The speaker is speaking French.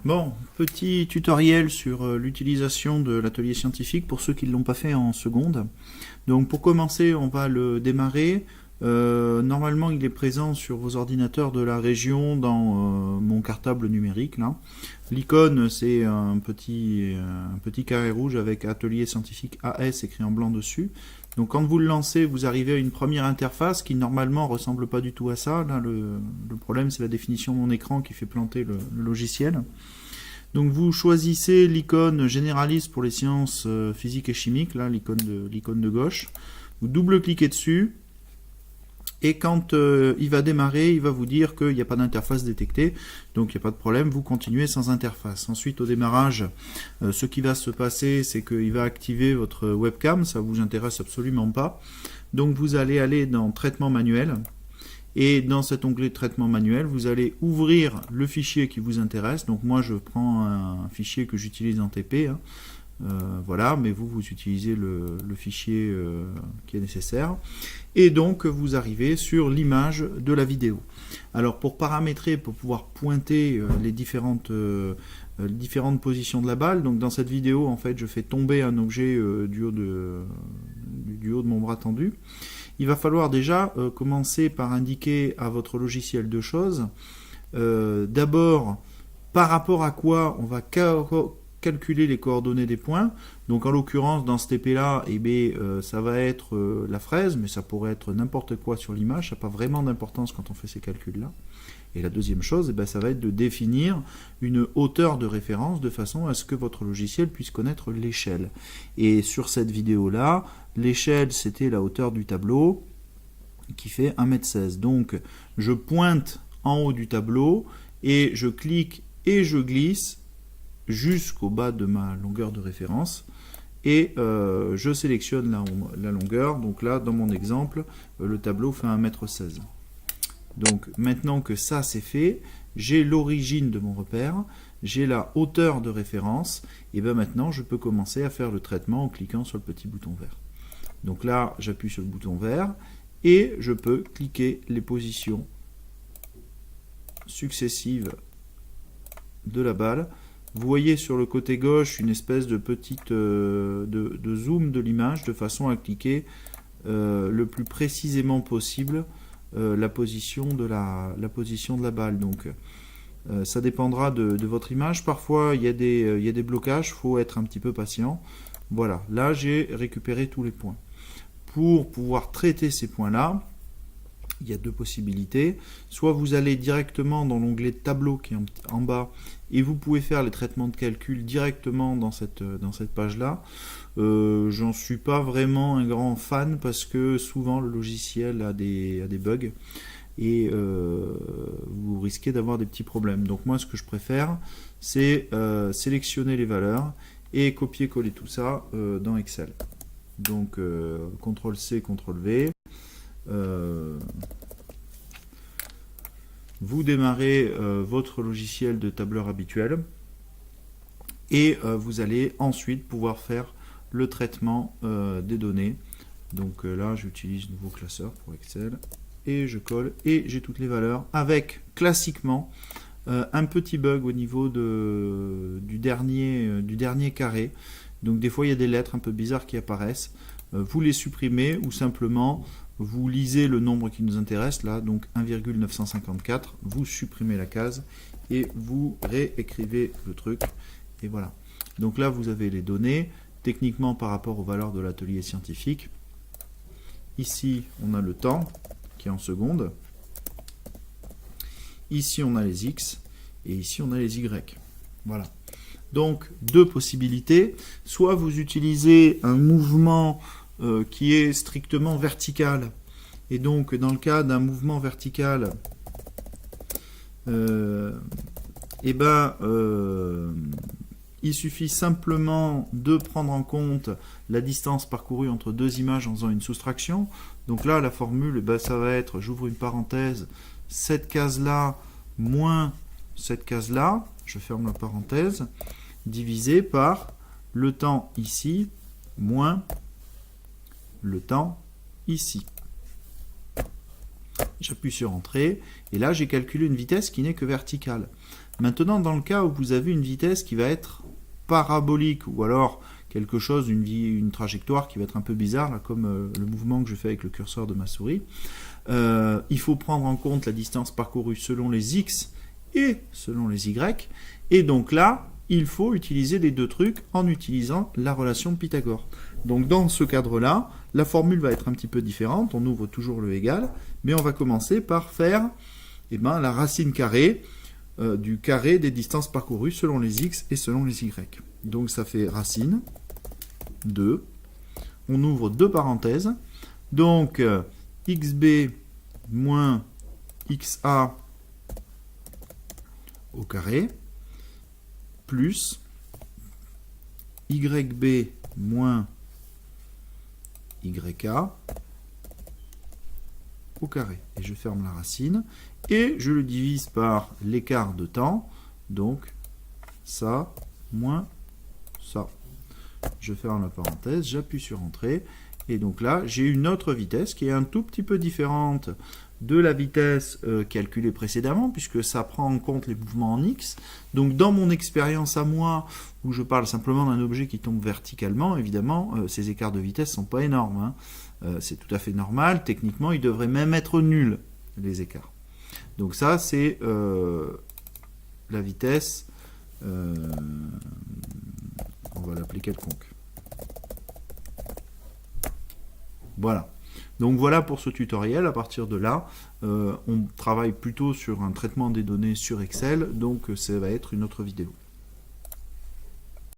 Bon, petit tutoriel sur l'utilisation de l'atelier scientifique pour ceux qui ne l'ont pas fait en seconde. Donc pour commencer, on va le démarrer. Normalement, il est présent sur vos ordinateurs de la région dans mon cartable numérique. Là. L'icône, c'est un petit carré rouge avec atelier scientifique AS écrit en blanc dessus. Donc quand vous le lancez, vous arrivez à une première interface qui normalement ressemble pas du tout à ça. Là, le problème, c'est la définition de mon écran qui fait planter le logiciel. Donc vous choisissez l'icône généraliste pour les sciences physiques et chimiques, là l'icône de gauche. Vous double-cliquez dessus. Et quand il va démarrer, il va vous dire qu'il n'y a pas d'interface détectée, donc il n'y a pas de problème, vous continuez sans interface. Ensuite, au démarrage, ce qui va se passer, c'est qu'il va activer votre webcam, ça ne vous intéresse absolument pas. Donc vous allez aller dans Traitement manuel, et dans cet onglet Traitement manuel, vous allez ouvrir le fichier qui vous intéresse. Donc moi, je prends un fichier que j'utilise en TP, hein. Voilà, mais vous utilisez le fichier qui est nécessaire. Et donc, vous arrivez sur l'image de la vidéo. Alors, pour paramétrer, pour pouvoir pointer les différentes positions de la balle, donc dans cette vidéo, en fait, je fais tomber un objet du haut de mon bras tendu. Il va falloir déjà commencer par indiquer à votre logiciel deux choses. D'abord, par rapport à quoi on va calculer les coordonnées des points. Donc en l'occurrence, dans ce TP-là, ça va être la fraise, mais ça pourrait être n'importe quoi sur l'image, ça n'a pas vraiment d'importance quand on fait ces calculs-là. Et la deuxième chose, ça va être de définir une hauteur de référence de façon à ce que votre logiciel puisse connaître l'échelle. Et sur cette vidéo-là, l'échelle, c'était la hauteur du tableau, qui fait 1,16 m. Donc je pointe en haut du tableau, et je clique et je glisse jusqu'au bas de ma longueur de référence et je sélectionne la longueur. Donc là, dans mon exemple, le tableau fait 1,16 m. Donc maintenant que ça c'est fait, j'ai l'origine de mon repère, j'ai la hauteur de référence, et bien maintenant je peux commencer à faire le traitement en cliquant sur le petit bouton vert. Donc là, j'appuie sur le bouton vert et je peux cliquer les positions successives de la balle. Vous voyez sur le côté gauche une espèce de petite de zoom de l'image de façon à cliquer le plus précisément possible la position de la balle. Donc ça dépendra de votre image. Parfois il y a des blocages, il faut être un petit peu patient. Voilà, là j'ai récupéré tous les points. Pour pouvoir traiter ces points-là, il y a deux possibilités. Soit vous allez directement dans l'onglet tableau qui est en bas et vous pouvez faire les traitements de calcul directement dans cette page-là. J'en suis pas vraiment un grand fan parce que souvent le logiciel a des bugs et vous risquez d'avoir des petits problèmes. Donc moi, ce que je préfère, c'est sélectionner les valeurs et copier-coller tout ça dans Excel. Donc CTRL-C, CTRL-V. Vous démarrez votre logiciel de tableur habituel et vous allez ensuite pouvoir faire le traitement des données. Donc là, j'utilise nouveau classeur pour Excel et je colle et j'ai toutes les valeurs avec classiquement un petit bug au niveau du dernier carré. Donc des fois, il y a des lettres un peu bizarres qui apparaissent. Vous les supprimez ou simplement vous lisez le nombre qui nous intéresse, là, donc 1,954, vous supprimez la case et vous réécrivez le truc, et voilà. Donc là, vous avez les données, techniquement par rapport aux valeurs de l'atelier scientifique. Ici, on a le temps, qui est en secondes. Ici, on a les X, et ici, on a les Y. Voilà. Donc, deux possibilités. Soit vous utilisez un mouvement qui est strictement vertical. Et donc, dans le cas d'un mouvement vertical, il suffit simplement de prendre en compte la distance parcourue entre deux images en faisant une soustraction. Donc là, la formule, ça va être, j'ouvre une parenthèse, cette case-là moins cette case-là, je ferme la parenthèse, divisé par le temps ici moins le temps ici. J'appuie sur Entrée, et là j'ai calculé une vitesse qui n'est que verticale. Maintenant, dans le cas où vous avez une vitesse qui va être parabolique, ou alors quelque chose, une trajectoire qui va être un peu bizarre, là, comme le mouvement que je fais avec le curseur de ma souris, il faut prendre en compte la distance parcourue selon les x et selon les y, et donc là, il faut utiliser les deux trucs en utilisant la relation de Pythagore. Donc dans ce cadre-là, la formule va être un petit peu différente, on ouvre toujours le égal, mais on va commencer par faire la racine carrée du carré des distances parcourues selon les x et selon les y. Donc ça fait racine 2, on ouvre deux parenthèses, donc xb moins xa au carré, plus yb moins yk au carré. Et je ferme la racine, et je le divise par l'écart de temps, donc ça moins ça. Je ferme la parenthèse, j'appuie sur Entrée, et donc là, j'ai une autre vitesse qui est un tout petit peu différente de la vitesse calculée précédemment, puisque ça prend en compte les mouvements en X. Donc dans mon expérience à moi, où je parle simplement d'un objet qui tombe verticalement, évidemment, ces écarts de vitesse ne sont pas énormes, hein. C'est tout à fait normal, techniquement, ils devraient même être nuls, les écarts. Donc ça, c'est la vitesse, on va l'appeler quelconque. Voilà. Donc voilà pour ce tutoriel. À partir de là, on travaille plutôt sur un traitement des données sur Excel, donc ça va être une autre vidéo.